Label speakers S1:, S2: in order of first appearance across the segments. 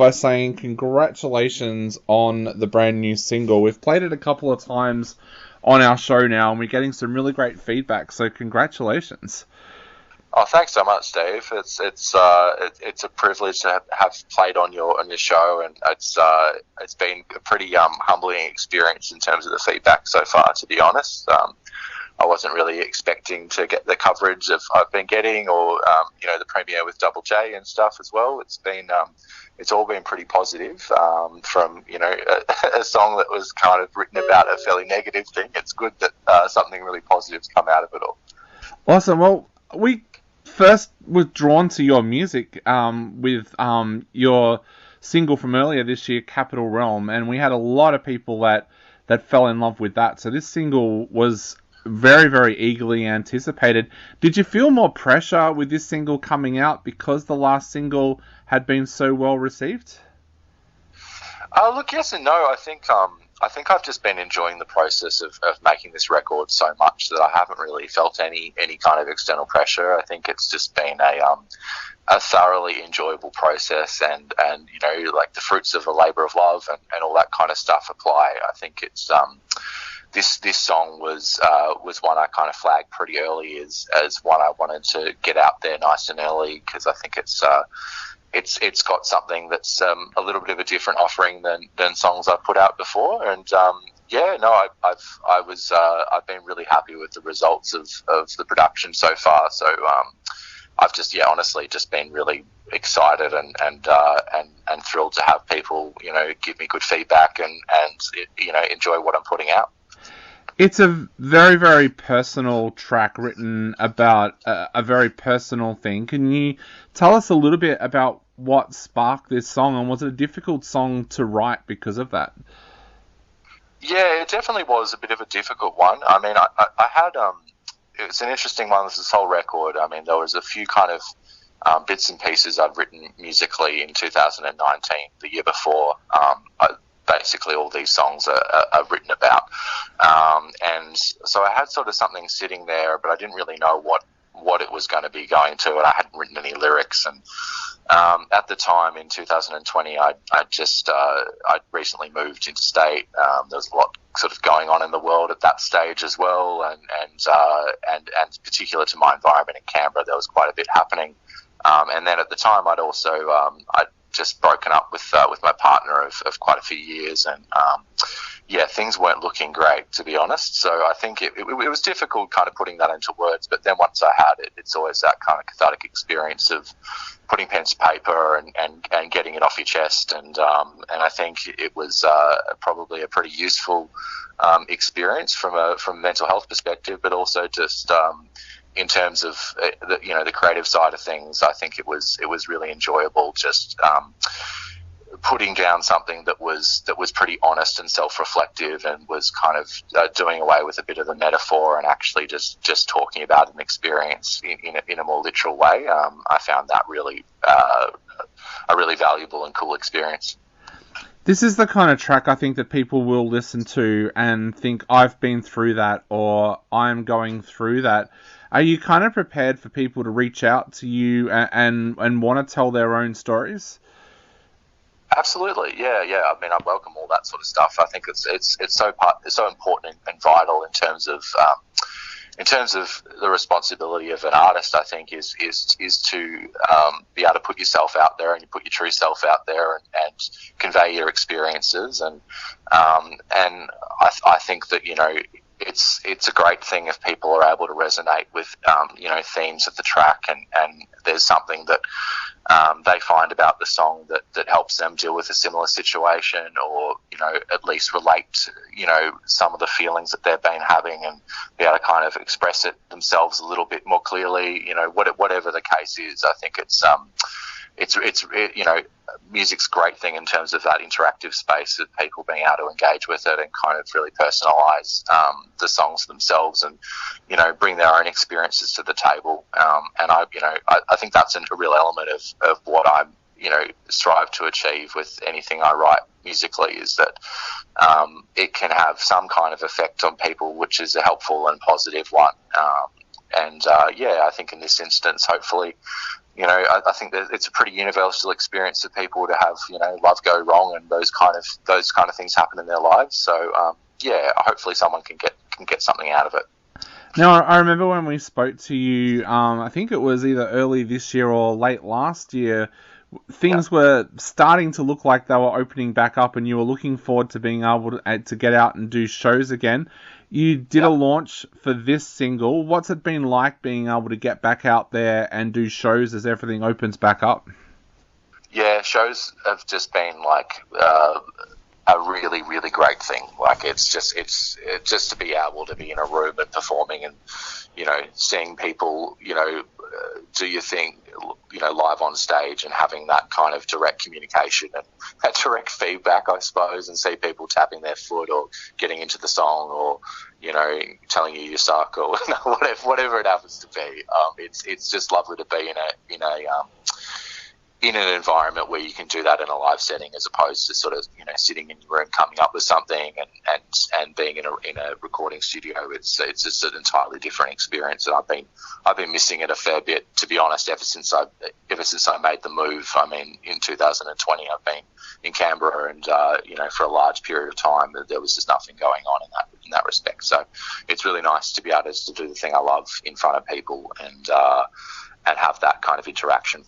S1: by saying congratulations on the brand new single. We've played it a couple of times on our show now, and we're getting some really great feedback, so congratulations.
S2: Oh, thanks so much, Dave. It's a privilege to have played on your show, and it's been a pretty humbling experience in terms of the feedback so far. To be honest, I wasn't really expecting to get the coverage I've been getting, or the premiere with Double J and stuff as well. It's all been pretty positive. From a song that was kind of written about a fairly negative thing. It's good that something really positive's come out of it all.
S1: Awesome. Well, we first was drawn to your music with your single from earlier this year, Capital Realm, and we had a lot of people that fell in love with that. So this single was very, very eagerly anticipated. Did you feel more pressure with this single coming out because the last single had been so well received?
S2: Look, yes and no. I think I've just been enjoying the process of making this record so much that I haven't really felt any kind of external pressure. I think it's just been a thoroughly enjoyable process, and like the fruits of a labour of love and all that kind of stuff apply. I think it's this song was one I kind of flagged pretty early as one I wanted to get out there nice and early, because I think it's got something that's a little bit of a different offering than songs I've put out before, and I've been really happy with the results of the production so far. So I've just honestly just been really excited and thrilled to have people give me good feedback and enjoy what I'm putting out.
S1: It's a very, very personal track written about a very personal thing. Can you tell us a little bit about what sparked this song, and was it a difficult song to write because of that?
S2: Yeah, it definitely was a bit of a difficult one. I mean, I had it was an interesting one. This whole record. I mean, there was a few kind of bits and pieces I'd written musically in 2019, the year before. Basically all these songs are written about, and so I had sort of something sitting there, but I didn't really know what it was going to be going to, and I hadn't written any lyrics. And at the time in 2020, I'd recently moved interstate. There was a lot sort of going on in the world at that stage as well, and particular to my environment in Canberra, there was quite a bit happening. And then at the time, I'd just broken up with my partner of quite a few years, and things weren't looking great, to be honest. So I think it was difficult kind of putting that into words, but then once I had it, it's always that kind of cathartic experience of putting pen to paper and getting it off your chest, and I think it was probably a pretty useful experience from a mental health perspective, but also just in terms of the creative side of things. I think it was really enjoyable just putting down something that was pretty honest and self-reflective, and was kind of doing away with a bit of the metaphor and actually just talking about an experience in a more literal way. I found that really a really valuable and cool experience.
S1: This is the kind of track I think that people will listen to and think, I've been through that, or I'm going through that. Are you kind of prepared for people to reach out to you and want to tell their own stories?
S2: Absolutely, yeah. I mean, I welcome all that sort of stuff. I think it's so important and vital in terms of the responsibility of an artist. I think is to be able to put yourself out there, and you put your true self out there, and convey your experiences. And I think that it's a great thing if people are able to resonate with themes of the track, and there's something that they find about the song that helps them deal with a similar situation, or at least relate to some of the feelings that they've been having, and be able to kind of express it themselves a little bit more clearly. Whatever the case is, I think it's music's a great thing in terms of that interactive space of people being able to engage with it and kind of really personalize the songs themselves, and bring their own experiences to the table. And I think that's a real element of what I strive to achieve with anything I write musically, is that it can have some kind of effect on people, which is a helpful and positive one. I think in this instance, hopefully, I think that it's a pretty universal experience for people to have, love go wrong and those kind of things happen in their lives. So hopefully someone can get something out of it.
S1: Now, I remember when we spoke to you, I think it was either early this year or late last year, things were starting to look like they were opening back up and you were looking forward to being able to get out and do shows again. You did a launch for this single. What's it been like being able to get back out there and do shows as everything opens back up?
S2: Yeah, shows have just been like a really, really great thing. Like it's just to be able to be in a room and performing and, seeing people, do your thing, live on stage and having that kind of direct communication and that direct feedback, I suppose, and see people tapping their foot or getting into the song or, telling you suck or whatever it happens to be. It's just lovely to be in an environment where you can do that in a live setting as opposed to sort of, sitting in your room coming up with something and being in a recording studio. It's just an entirely different experience, and I've been missing it a fair bit, to be honest, ever since I made the move. I mean, in 2020 I've been in Canberra and for a large period of time there was just nothing going on in that respect. So it's really nice to be able to do the thing I love in front of people and have that kind of interaction.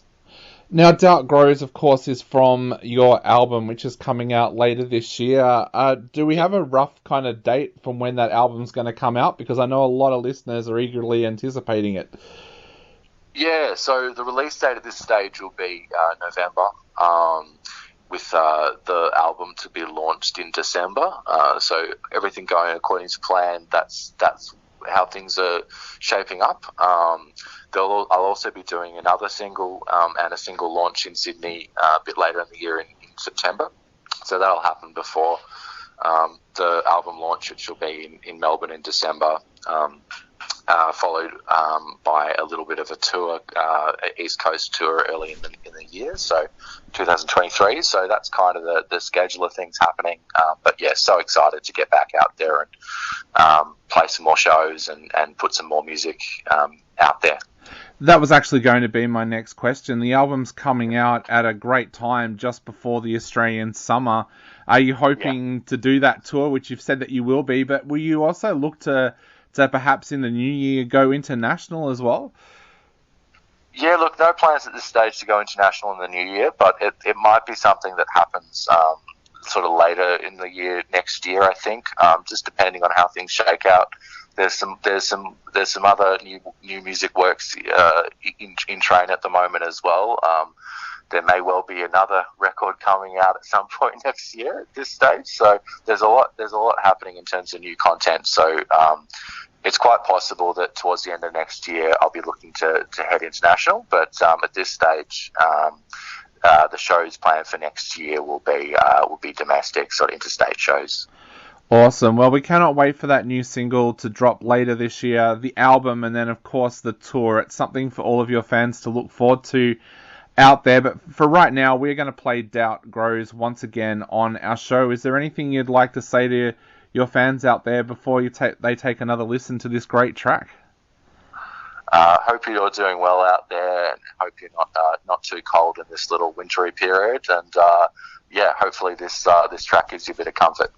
S1: Now, Doubt Grows, of course, is from your album, which is coming out later this year. Do we have a rough kind of date from when that album's going to come out? Because I know a lot of listeners are eagerly anticipating it.
S2: Yeah, so the release date at this stage will be November, with the album to be launched in December. So everything going according to plan, that's how things are shaping up. I'll also be doing another single and a single launch in Sydney a bit later in the year in September. So that'll happen before the album launch, which will be in Melbourne in December, followed by a little bit of a tour, East Coast tour early in the year, so 2023. So that's kind of the schedule of things happening. But yeah, so excited to get back out there and play some more shows and put some more music out there.
S1: That was actually going to be my next question. The album's coming out at a great time just before the Australian summer. Are you hoping to do that tour, which you've said that you will be, but will you also look to perhaps in the new year go international as well?
S2: Yeah, look, no plans at this stage to go international in the new year, but it might be something that happens sort of later in the year, next year, I think, just depending on how things shake out. There's some other new music works in train at the moment as well. There may well be another record coming out at some point next year at this stage. So there's a lot happening in terms of new content. So it's quite possible that towards the end of next year I'll be looking to head international. But at this stage, the shows planned for next year will be domestic, sort of interstate shows.
S1: Awesome. Well, we cannot wait for that new single to drop later this year, the album, and then, of course, the tour. It's something for all of your fans to look forward to out there. But for right now, we're going to play Doubt Grows once again on our show. Is there anything you'd like to say to your fans out there before they take another listen to this great track?
S2: Hope you're doing well out there, and hope you're not too cold in this little wintry period. And hopefully this track gives you a bit of comfort.